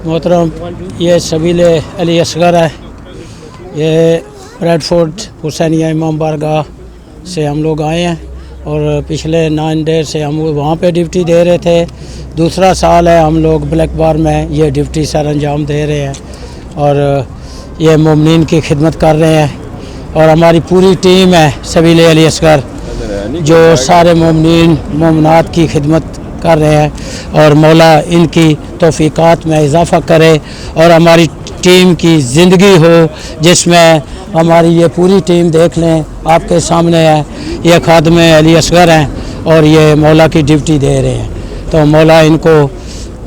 محترم یہ سبیل علی اصغر ہے، یہ بریڈفورڈ حسینیہ امام بارگاہ سے ہم لوگ آئے ہیں اور پچھلے 9 days سے ہم وہاں پہ ڈیوٹی دے رہے تھے. دوسرا سال ہے ہم لوگ بلیک بار میں یہ ڈیوٹی سر انجام دے رہے ہیں اور یہ مومنین کی خدمت کر رہے ہیں. اور ہماری پوری ٹیم ہے سبیل علی اصغر جو سارے مومنین مومنات کی خدمت کر رہے ہیں، اور مولا ان کی توفیقات میں اضافہ کرے اور ہماری ٹیم کی زندگی ہو جس میں ہماری یہ پوری ٹیم دیکھ لیں آپ کے سامنے ہے. یہ خادم علی اصغر ہیں اور یہ مولا کی ڈیوٹی دے رہے ہیں، تو مولا ان کو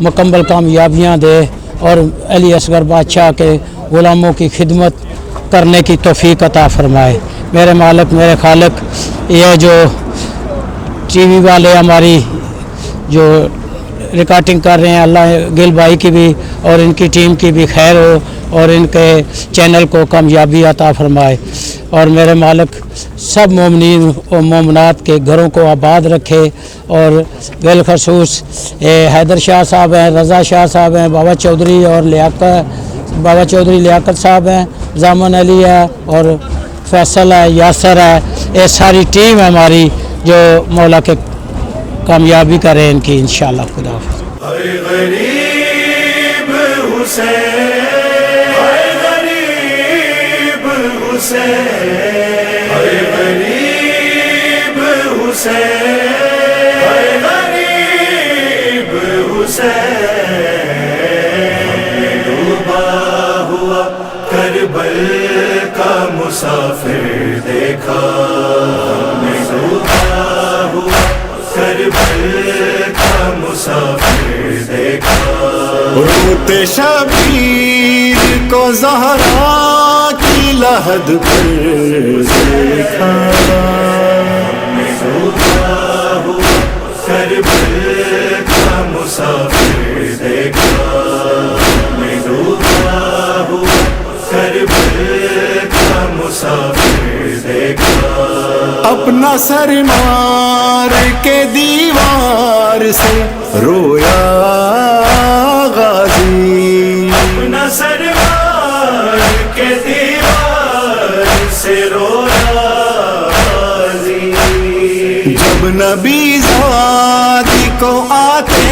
مکمل کامیابیاں دے اور علی اصغر بادشاہ کے غلاموں کی خدمت کرنے کی توفیق عطا فرمائے. میرے مالک میرے خالق، یہ جو ٹی وی والے ہماری جو ریکارڈنگ کر رہے ہیں، اللہ گل بھائی کی بھی اور ان کی ٹیم کی بھی خیر ہو اور ان کے چینل کو کامیابی عطا فرمائے. اور میرے مالک سب مومنین و مومنات کے گھروں کو آباد رکھے. اور بالخصوص حیدر شاہ صاحب ہیں، رضا شاہ صاحب ہیں، بابا چودھری لیاقت صاحب ہیں، زامن علی ہے اور فیصل ہے، یاسر ہے. یہ ساری ٹیم ہے ہماری جو مولا کے کامیابی کرے ان کی انشاءاللہ. خدا حافظ. غریب حسین، غریب حسین، غریب حسین، غریب حسین. ڈوبا ہوا کربل کا مسافر دیکھا، ڈوبا ہوا کربل کا مسافر دیکھا. روتے شبیر کو زہرا کی لحد پر دیکھا. ڈوبا ہوا کربل کا مسافر دیکھا. ڈوبا ہوا کربل کا مسافر دیکھا. اپنا سر مار کے دیوار سے رویا غازی، اپنا سر مار کے دیوار سے رویا غازی. جب نبی زادی کو آتے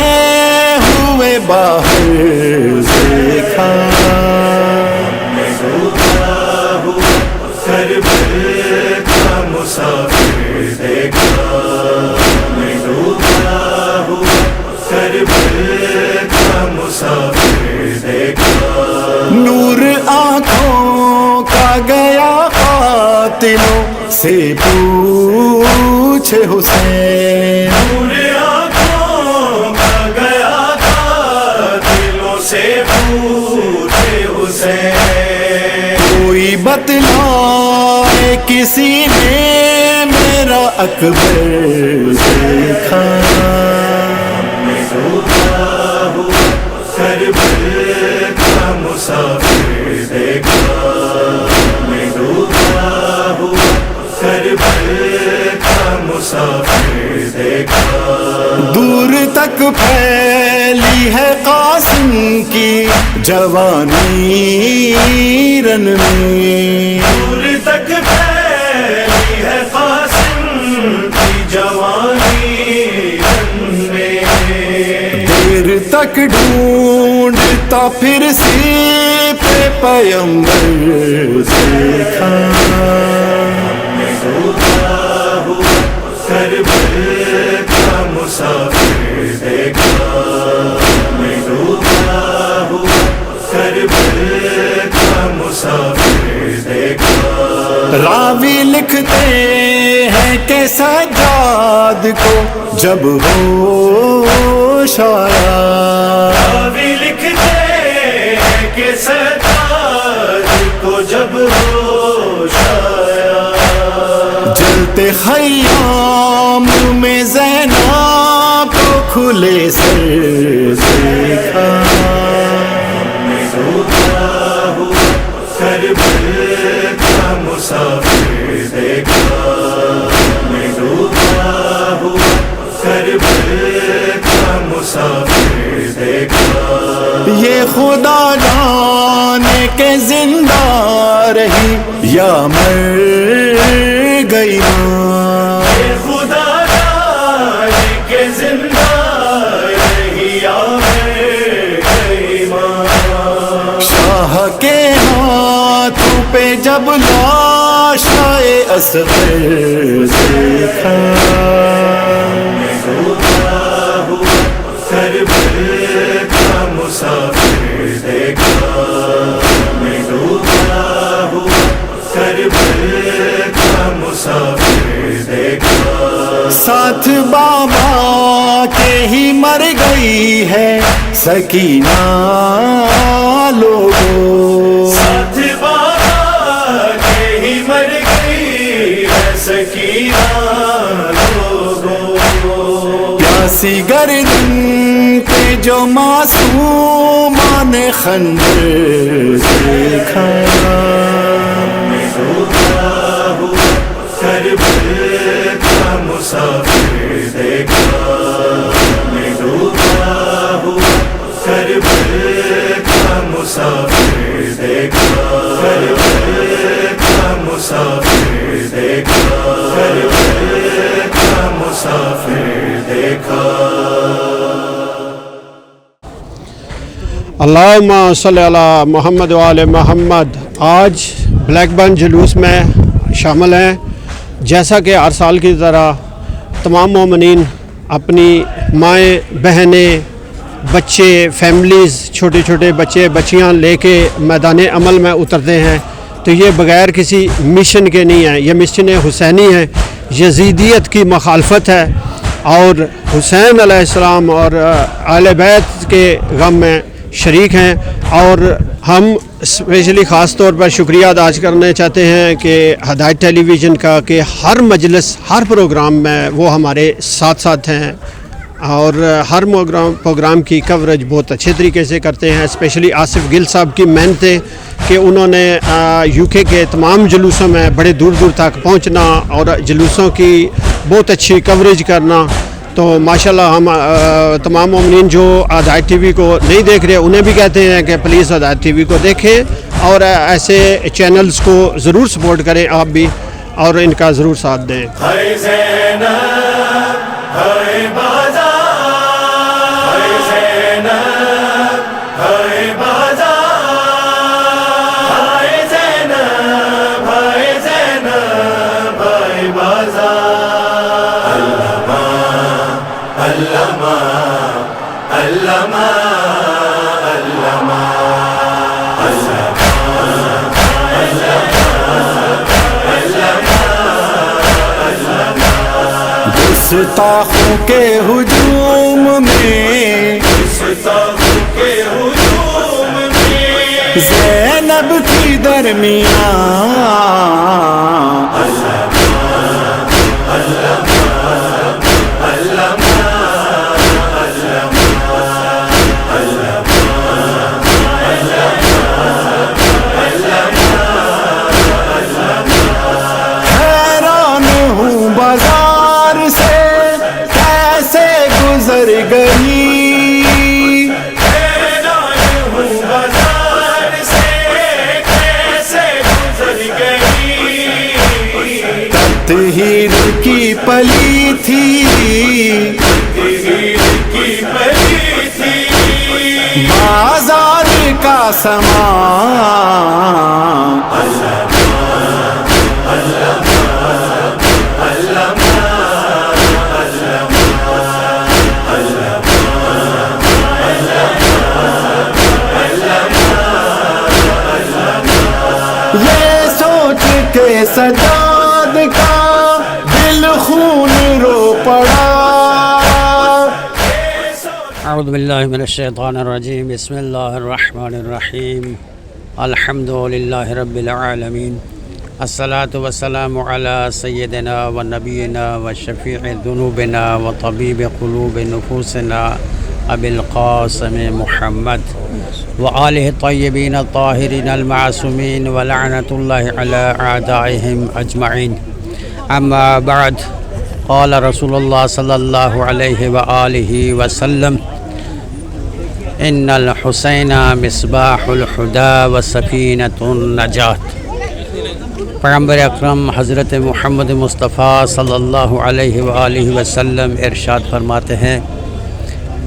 ہوئے باہر دیکھا. کربل کا مسافر دیکھا. ڈوبا ہوا کربل کا مسافر دیکھا. نور آنکھوں کا گیا قاتلوں سے پوچھے حسین. نور آنکھوں کا گیا قاتلوں سے پوچھے حسین. کوئی بتلائے کسی نے میرا اکبر دیکھا. ڈوبا ہوا کربل کا مسافر دیکھا. ڈوبا ہوا کربل کا مسافر دیکھا. دور تک پھیلی ہے قاسم کی جوانی رن میں. دور تک پھیلی ہے قاسم کی جوانی رن میں. دیر تک ڈھونڈتا پھر سی پہ پیمبر دیکھا. ڈوبا ہوا کربل کا مسافر دیکھا. ڈوبا ہوا کربل کا مسافر دیکھا. راوی لکھتے ہیں کہ سجاد کو جب ہوش آیا. راوی لکھتے ہیں کہ سجاد کو جب ہوش آیا. جلتے خیام میں زینب کو کھلے سر دیکھا. ڈوبا ہوا کربل کا مسافر دیکھا. ڈوبا ہوا کربل کا مسافر دیکھا. یہ خدا جانے کے زندہ رہی یا مر گئی ماں، خدا جانے کے زندہ رہی یا مر گئی ماں، شاہ کے ہاتھوں پہ جب لاش آئے اصغر دیکھا، کربل کا مسافر دیکھا، میں ڈوبا ہوں کربل کا مسافر دیکھا، ساتھ بابا کے ہی مر گئی ہے سکینہ لوگوں، ساتھ بابا کے ہی مر گئی ہے سکینہ لوگوں، پیاسی گردن پہ جو معصومان خنجر دیکھا، میں ڈوبا ہوں کربل کا مسافر دیکھا، میں ڈوبا ہوں کربل کا مسافر دیکھا، کربل کا مسافر دیکھا، کربل کا مسافر دیکھا۔ اللہم صلی علی محمد وآل محمد۔ آج بلیک برن جلوس میں شامل ہیں۔ جیسا کہ ہر سال کی طرح تمام مومنین اپنی مائیں، بہنیں، بچے، فیملیز، چھوٹے چھوٹے بچے بچیاں لے کے میدان عمل میں اترتے ہیں، تو یہ بغیر کسی مشن کے نہیں ہے، یہ مشن حسینی ہے، یزیدیت کی مخالفت ہے، اور حسین علیہ السلام اور اہل بیت کے غم میں شریک ہیں۔ اور ہم اسپیشلی خاص طور پر شکریہ ادا کرنا چاہتے ہیں کہ ہدایت ٹیلی ویژن کا، کہ ہر مجلس، ہر پروگرام میں وہ ہمارے ساتھ ساتھ ہیں، اور ہر پروگرام کی کوریج بہت اچھے طریقے سے کرتے ہیں۔ اسپیشلی آصف گل صاحب کی محنت ہے کہ انہوں نے یو کے تمام جلوسوں میں بڑے دور دور تک پہنچنا اور جلوسوں کی بہت اچھی کوریج کرنا۔ تو ماشاءاللہ ہم تمام مومنین جو ہدایت ٹی وی کو نہیں دیکھ رہے انہیں بھی کہتے ہیں کہ پلیز ہدایت ٹی وی کو دیکھیں اور ایسے چینلز کو ضرور سپورٹ کریں آپ بھی، اور ان کا ضرور ساتھ دیں۔ ہائے زینب ہائے بازار، ہائے زینب ہائے بازار، ہائے زینب ہائے زینب ہائے بازار، علامہ علامہ علامہ گستاخوں کے ہجوم میں، گستاخوں کے ہجوم میں زینب کی درمیان، حیران ہوں بازار سے کیسے گزر گئی، بازار سے کیسے گزر گئی، تطہیر کی پلی تھی کی پری تھی، بازار کا سامان، یہ سوچ کے سجاد کا دل خون رو پڑا، اعوذ باللہ من الشیطان الرجیم، بسم اللہ الرحمن الرحیم، الحمد للہ رب العالمین، الصلاة والسلام علی سیدنا و نبینا و شفیع ذنوبنا و طبیب قلوب نفوسنا ابی القاسم محمد و آلہ الطیبین الطاہرین المعصومین و لعنت اللہ علی اعدائهم اجمعین، اما بعد، قال رسول اللہ صلی اللہ علیہ وآلہ وسلم ان الحسین مصباح الہدی و سفینۃ النجات۔ پیغمبر اکرم حضرت محمد مصطفیٰ صلی اللہ علیہ وآلہ وسلم ارشاد فرماتے ہیں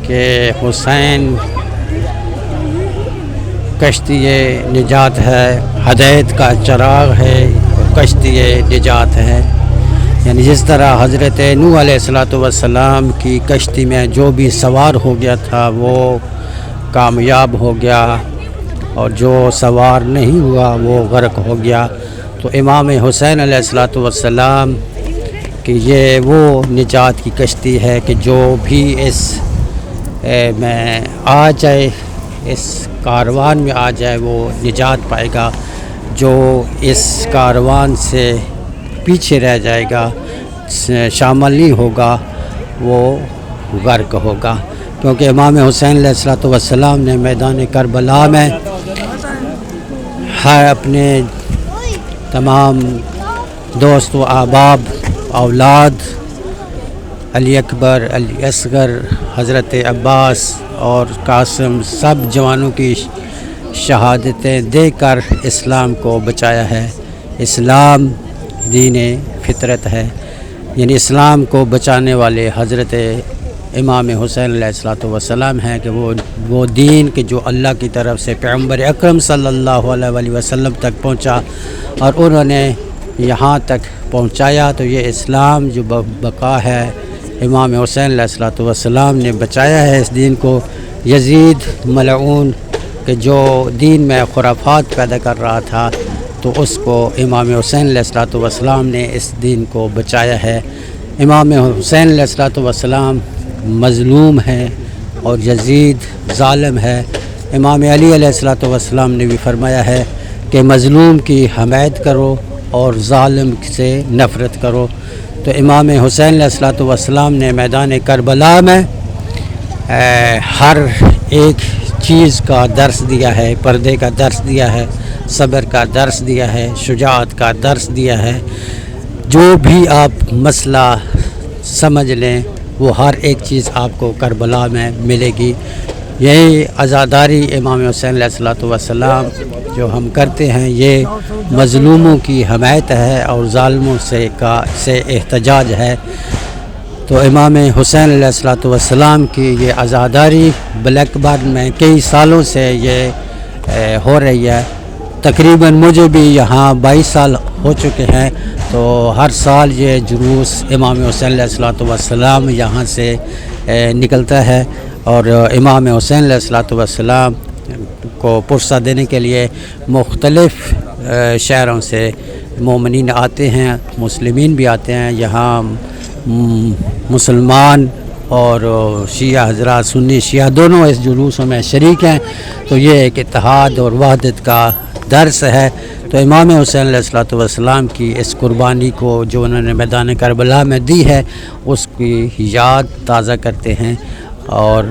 کہ حسین کشتی نجات ہے، ہدایت کا چراغ ہے، کشتی نجات ہے۔ یعنی جس طرح حضرت نوح علیہ السلام کی کشتی میں جو بھی سوار ہو گیا تھا وہ کامیاب ہو گیا، اور جو سوار نہیں ہوا وہ غرق ہو گیا۔ تو امام حسین علیہ السلام کہ یہ وہ نجات کی کشتی ہے کہ جو بھی اس میں آ جائے، اس کاروان میں آ جائے وہ نجات پائے گا، جو اس کاروان سے پیچھے رہ جائے گا، شامل نہیں ہوگا، وہ غرق ہوگا۔ کیونکہ امام حسین علیہ السلام نے میدان کربلا میں اپنے تمام دوست و احباب، اولاد، علی اکبر، علی اصغر، حضرت عباس اور قاسم، سب جوانوں کی شہادتیں دے کر اسلام کو بچایا ہے۔ اسلام دین فطرت ہے، یعنی اسلام کو بچانے والے حضرت امام حسین علیہ السلام ہیں کہ وہ دین کہ جو اللہ کی طرف سے پیغمبر اکرم صلی اللہ علیہ وسلم تک پہنچا اور انہوں نے یہاں تک پہنچایا، تو یہ اسلام جو بقا ہے امام حسین علیہ السلام نے بچایا ہے اس دین کو۔ یزید ملعون کہ جو دین میں خرافات پیدا کر رہا تھا، تو اس کو امام حسین علیہ السلام نے اس دین کو بچایا ہے۔ امام حسین علیہ السلام مظلوم ہے اور یزید ظالم ہے۔ امام علی علیہ السلام نے بھی فرمایا ہے کہ مظلوم کی حمایت کرو اور ظالم سے نفرت کرو۔ تو امام حسین علیہ السلام نے میدان کربلا میں ہر ایک چیز کا درس دیا ہے، پردے کا درس دیا ہے، صبر کا درس دیا ہے، شجاعت کا درس دیا ہے۔ جو بھی آپ مسئلہ سمجھ لیں وہ ہر ایک چیز آپ کو کربلا میں ملے گی۔ یہی عزاداری امام حسین علیہ السلام جو ہم کرتے ہیں، یہ مظلوموں کی حمایت ہے اور ظالموں سے احتجاج ہے۔ تو امام حسین علیہ السلام کی یہ عزاداری بلیک برن میں کئی سالوں سے یہ ہو رہی ہے۔ تقریباً مجھے بھی یہاں 22 سال ہو چکے ہیں، تو ہر سال یہ جلوس امام حسین علیہ السلام یہاں سے نکلتا ہے، اور امام حسین علیہ السلام کو پرسہ دینے کے لیے مختلف شہروں سے مومنین آتے ہیں، مسلمین بھی آتے ہیں۔ یہاں مسلمان اور شیعہ حضرات، سنی شیعہ دونوں اس جلوسوں میں شریک ہیں، تو یہ ایک اتحاد اور وحدت کا درس ہے۔ تو امام حسین علیہ السلام کی اس قربانی کو جو انہوں نے میدان کربلا میں دی ہے، اس کی یاد تازہ کرتے ہیں، اور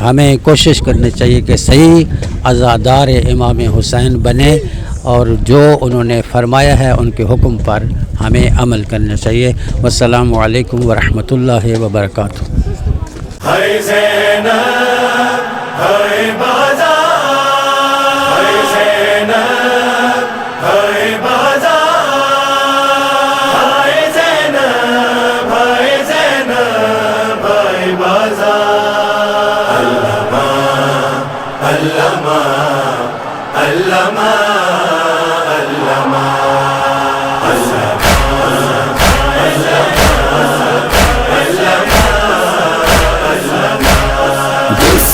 ہمیں کوشش کرنی چاہیے کہ صحیح عزادار امام حسین بنے، اور جو انہوں نے فرمایا ہے ان کے حکم پر ہمیں عمل کرنا چاہیے۔ والسلام علیکم ورحمۃ اللہ وبرکاتہ۔ ہے زینب ہے بازار، ہے زینب ہے بازار، ہے زینب ہے زینب ہے بازار۔ علامہ علامہ علامہ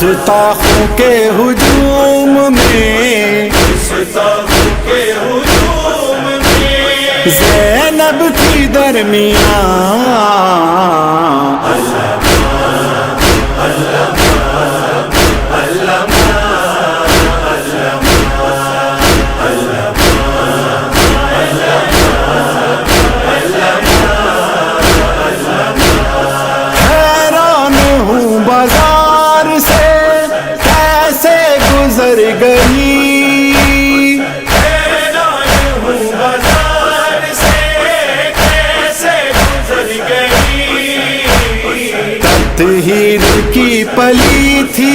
گستاخوں کے ہجوم میں، گستاخوں کے ہجوم میں زینب کی درمیان، حیران ہوں بازار سے کیسے گزر گئی، حیران ہوں بازار سے کیسے گزر گئی۔ تطہیر کی پلی تھی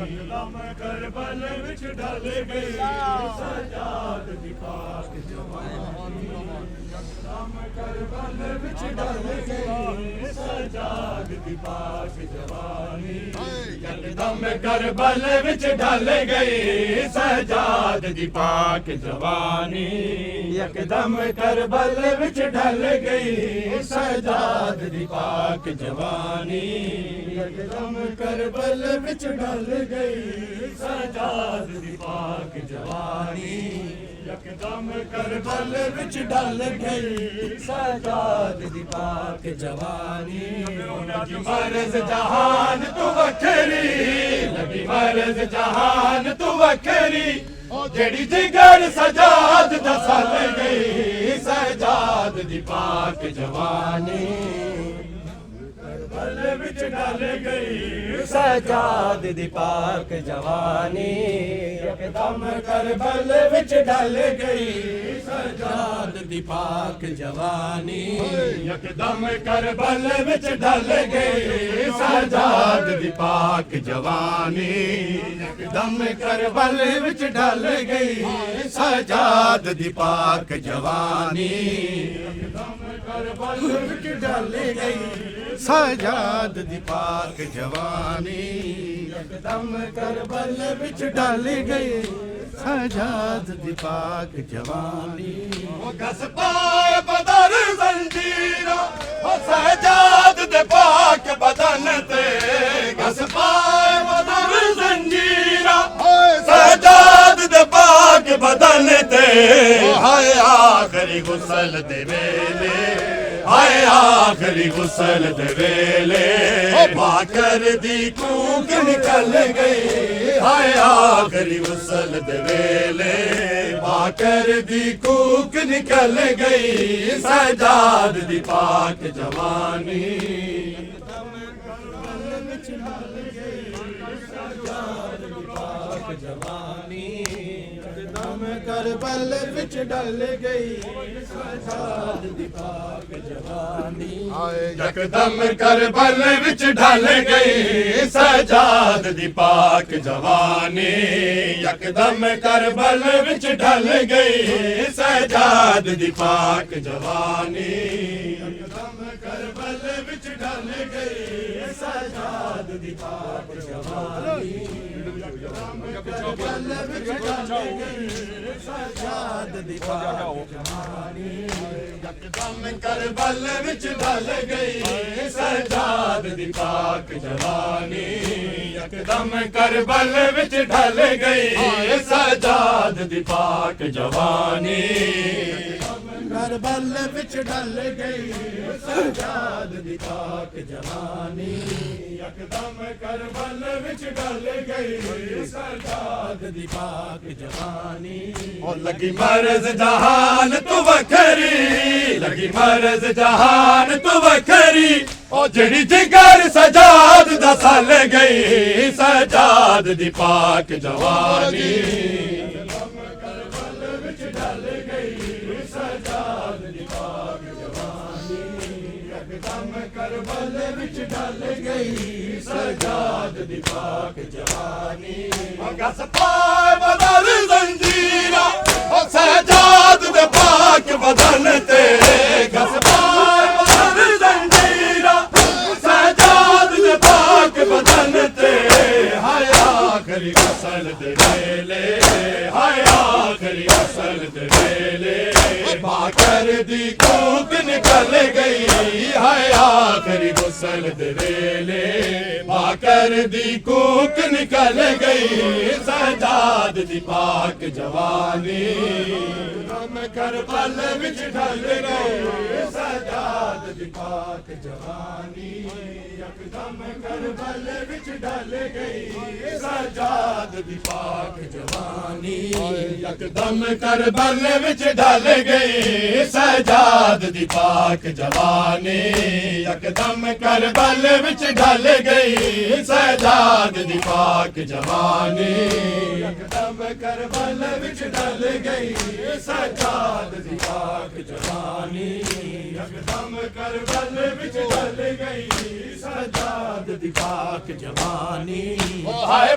ਯਕਦਮ ਕਰਬਲ ਵਿੱਚ ਢਲ ਗਈ ਸਜਾਦ ਦੀ ਪਾਕ ਜਵਾਨੀ ਯਕਦਮ ਕਰਬਲ ਵਿੱਚ ਢਲ ਗਈ ਸਜਾਦ ਦੀ ਪਾਕ ਜਵਾਨੀ ਯਕਦਮ ਕਰਬਲ ਵਿੱਚ ਢਲ ਗਈ ਸਜਾਦ ਦੀ ਪਾਕ ਜਵਾਨੀ ਯਕਦਮ ਕਰਬਲ ਵਿੱਚ ਢਲ ਗਈ ਸਜਾਦ ਦੀ ਪਾਕ ਜਵਾਨੀ ਯਕਦਮ ਕਰਬਲ ਵਿੱਚ ਢਲ ਗਈ ਸਜਾਦ ਦੀ ਪਾਕ ਜਵਾਨੀ ਯਕਦਮ ਕਰਬਲ ਵਿੱਚ ਢਲ ਗਈ ਸਜਾਦ ਦੀ ਪਾਕ ਜਵਾਨੀ ਲਗੀ ਮਰਜ਼ ਜਹਾਨ ਤੂੰ ਵੱਖਰੀ ਲਗੀ ਮਰਜ਼ ਜਹਾਨ ਤੂੰ ਵੱਖਰੀ ਜਿਹੜੀ ਜਿਗਰ ਸਜਾਦ ਦਾ ਸਲ ਗਈ ਸਜਾਦ ਦੀ ਪਾਕ ਜਵਾਨੀ ਕਰਬਲ ਵਿੱਚ ਢਲ ਗਈ ਸਜਾਦ ਦੀ ਪਾਕ ਜਵਾਨੀ ਯਕਦਮ ਕਰਬਲ ਵਿੱਚ ਢਲ ਗਈ ਸਜਾਦ ਦੀ ਪਾਕ ਜਵਾਨੀ ਯਕਦਮ ਕਰਬਲ ਵਿੱਚ ਢਲ ਗਈ ਸਜਾਦ ਦੀ ਪਾਕ ਜਵਾਨੀ ਯਕਦਮ ਕਰਬਲ ਵਿੱਚ ਢਲ ਗਈ ਸਜਾਦ ਦੀ ਪਾਕ ਜਵਾਨੀ ਯਕਦਮ ਕਰਬਲ ਵਿੱਚ ਢਲ ਗਈ ਸਜਾਦ ਦੀ ਪਾਕ ਜਵਾਨੀ ਯਕਦਮ ਕਰਬਲ ਵਿੱਚ ਢਲ ਗਈ ਸਜਾਦ ਦੀ ਪਾਕ ਜਵਾਨੀ ਉਹ ਘਸ ਪਾਏ ਬਦਰ ਜ਼ੰਜੀਰਾਂ ਉਹ ਸਜਾਦ ਦੇ ਪਾਕ ਬਦਨ ਤੇ ਘਸ ਪਾਏ ਬਦਰ ਜ਼ੰਜੀਰਾਂ ਸਜਾਦ ਦੇ ਪਾਕ ਬਦਨ ਤੇ ਹਾਏ ਆਖਰੀ ਗੁਸਲ ਦੇ ਵੇਲੇ ਹਾਏ ਆਖਰੀ ਗੁਸਲ ਦੇ ਵੇਲੇ ਬਾਕਰ ਦੀ ਕੂਕ ਨਿਕਲ ਗਈ ਹਾਏ ਆਖਰੀ ਗੁਸਲ ਦੇ ਵੇਲੇ ਬਾਕਰ ਦੀ ਕੂਕ ਨਿਕਲ ਗਈ ਸਜਾਦ ਦੀ ਪਾਕ ਜਵਾਨੀ ਯਕਦਮ ਕਰਬਲ ਵਿੱਚ ਢਲ ਗਈ ਸਜਾਦ ਦੀ ਪਾਕ ਜਵਾਨੀ ਯਕਦਮ ਕਰਬਲ ਵਿੱਚ ਢਲ ਗਈ ਸਜਾਦ ਦੀ ਪਾਕ ਜਵਾਨੀ ਯਕਦਮ ਕਰਬਲ ਵਿੱਚ ਢਲ ਗਈ ਸਜਾਦ ਦੀ ਪਾਕ ਜਵਾਨੀ ਯਕਦਮ ਕਰਬਲ ਵਿੱਚ ਢਲ ਗਈ ਸਜਾਦ ਦੀ ਪਾਕ ਜਵਾਨੀ ਯਕਦਮ ਕਰਬਲ ਵਿੱਚ ਢਲ ਗਈ ਸਜਾਦ ਦੀ ਪਾਕ ਜਵਾਨੀ ਯਕਦਮ ਕਰਬਲ ਵਿੱਚ ਢਲ ਗਈ ਸਜਾਦ ਦੀ ਪਾਕ ਜਵਾਨੀ ਯਕਦਮ ਕਰਬਲ ਵਿੱਚ ਢਲ ਗਈ ਸਜਾਦ ਦੀ ਪਾਕ ਜਵਾਨੀ ਯਕਦਮ ਕਰਬਲ ਵਿੱਚ ਢਲ ਗਈ ਸਜਾਦ ਦੀ ਪਾਕ ਜਵਾਨੀ ਕਰਬਲ ਵਿੱਚ ਢਲ ਗਈ ਸਜਾਦ ਦੀ ਪਾਕ ਜਵਾਨੀ ਯਕਦਮ ਕਰਬਲ ਵਿੱਚ ਢਲ ਗਈ ਸਜਾਦ ਦੀ ਪਾਕ ਜਵਾਨੀ ਉਹ ਲੱਗੀ ਮਰਜ਼ ਜਹਾਨ ਤੂੰ ਵੱਖਰੀ ਲੱਗੀ ਮਰਜ਼ ਜਹਾਨ ਤੂੰ ਵੱਖਰੀ ਉਹ ਜਿਹੜੀ ਜਿਗਰ ਸਜਾਦ ਦਾ ਸਲ ਗਈ ਸਜਾਦ ਦੀ ਪਾਕ ਜਵਾਨੀ ਯਕਦਮ ਕਰਬਲ ਵਿੱਚ ਢਲ ਗਈ ਸਜਾਦ ਦੀ ਪਾਕ ਜਵਾਨੀ ਯਕਦਮ ਕਰਬਲ ਵਿੱਚ ਢਲ ਗਈ ਸਜਾਦ ਦੀ ਪਾਕ ਜਵਾਨੀ ਘਸ ਪਾਏ ਬਦਰ ਜ਼ੰਜੀਰਾਂ ਉਹ ਸਜਾਦ ਦੇ ਪਾਕ ਬਦਨ ਤੇ ਘਸ ਪਾਏ ਬਦਰ ਜ਼ੰਜੀਰਾਂ ਸਜਾਦ ਦੇ ਪਾਕ ਬਦਨ ਤੇ ਹਾਏ ਆਖਰੀ ਗੁਸਲ ਦੇ ਵੇਲੇ ਹਾਏ ਆਖਰੀ ਗੁਸਲ ਦੇ ਵੇਲੇ ਬਾਕਰ ਦੀ ਕੂਕ ਨਿਕਲ ਗਈ ਹਾਏ ਆਖਰੀ ਗੁਸਲ ਦੇ ਵੇਲੇ ਬਾਕਰ ਦੀ ਕੂਕ ਨਿਕਲ ਗਈ ਸਜਾਦ ਦੀ ਪਾਕ ਜਵਾਨੀ ਯਕਦਮ ਕਰਬਲ ਵਿੱਚ ਢਲ ਗਈ ਸਜਾਦ ਦੀ ਪਾਕ ਜਵਾਨੀ ਯਕਦਮ ਕਰਬਲ ਵਿੱਚ ਢਲ ਗਈ ਸਜਾਦ ਦੀ ਪਾਕ ਜਵਾਨੀ ਯਕਦਮ ਕਰਬਲ ਵਿੱਚ ਢਲ ਗਈ ਸਜਾਦ ਦੀ ਪਾਕ ਜਵਾਨੀ ਯਕਦਮ ਕਰਬਲ ਵਿੱਚ ਢਲ ਗਈ ਸਜਾਦ ਦੀ ਪਾਕ ਜਵਾਨੀ ਯਕਦਮ ਕਰਬਲ ਵਿੱਚ ਢਲ ਗਈ ਸਜਾਦ ਦੀ ਪਾਕ ਜਵਾਨੀ ਯਕਦਮ ਕਰਬਲ ਵਿੱਚ ਢਲ ਗਈ ਸਜਾਦ ਦੀ ਪਾਕ ਜਵਾਨੀ ਹਾਏ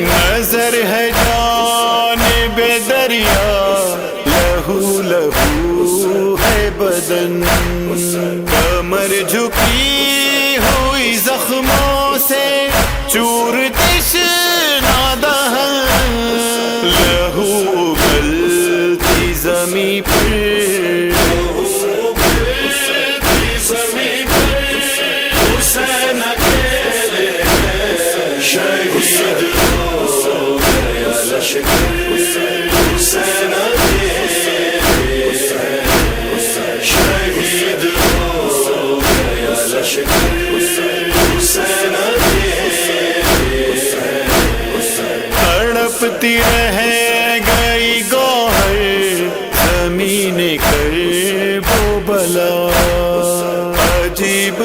نظر ہے جانب دریا لہو لہو ہے بدن کمر جھکی ہوئی زخموں سے چور تشنا دہن لہو اگلتی زمیں پر حسین اکیلے شہید ہو گیا لشکر حسین اکیلے شہید ہو گیا لشکر حسین اکیلے تڑپتی رہ گئی گوہر زمین کر وہ بلا عجیب